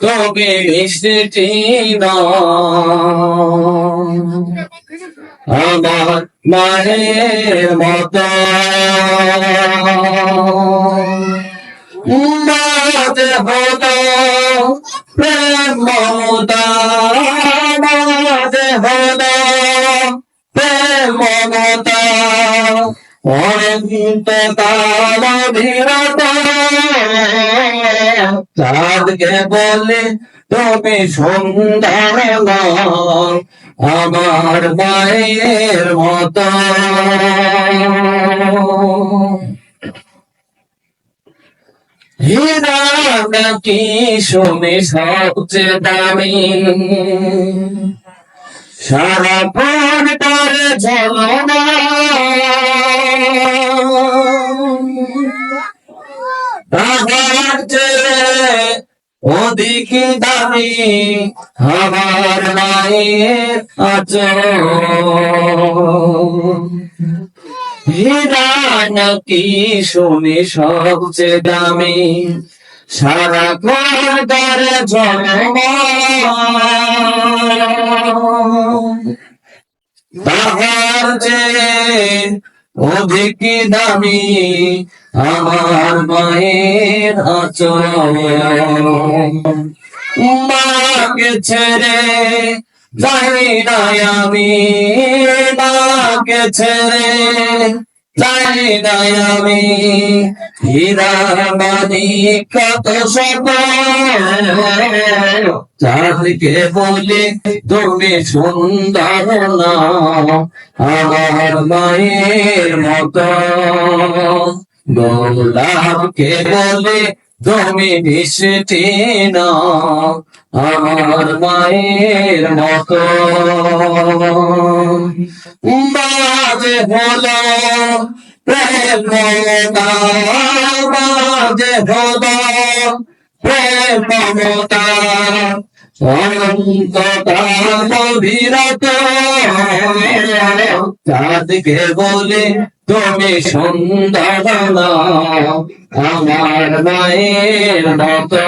তুমি মিষ্টি আমার মায়ের মতো মাঝে হতো প্রেম মমতা মাঝে হতো প্রেম মমতা অনন্ত কালবিরতা চাঁদকে বলে তুমি সুন্দর আমার মায়ের মতো হীরা নাকি শুনে সবচেয়ে দামি সারা প্রাণ করে ঝলনা তাহার চেয়ে অধিক দামি আমার মায়ের আচরণ হীরা নাকি শুনি সবচেয়ে দামি সারা ঘর তাহার যে অধিক দামি আমার মায়ের আচরণ মাকে ছেড়ে যাই না আমি মাকে ছেড়ে যাই না আমি হীরা মানি কত চাঁদকে বলে তুমি সুন্দর না আমার মায়ের মতো গোলাপকে বলে তুমি মিষ্টি না আমার মায়ের মতো মাঝে হলো প্রেম মমতা মাঝে হলো প্রেম মমতা অনন্ত কালবিরত চাঁদকে বলে তুমি সুন্দর না আমার মায়ের মতো।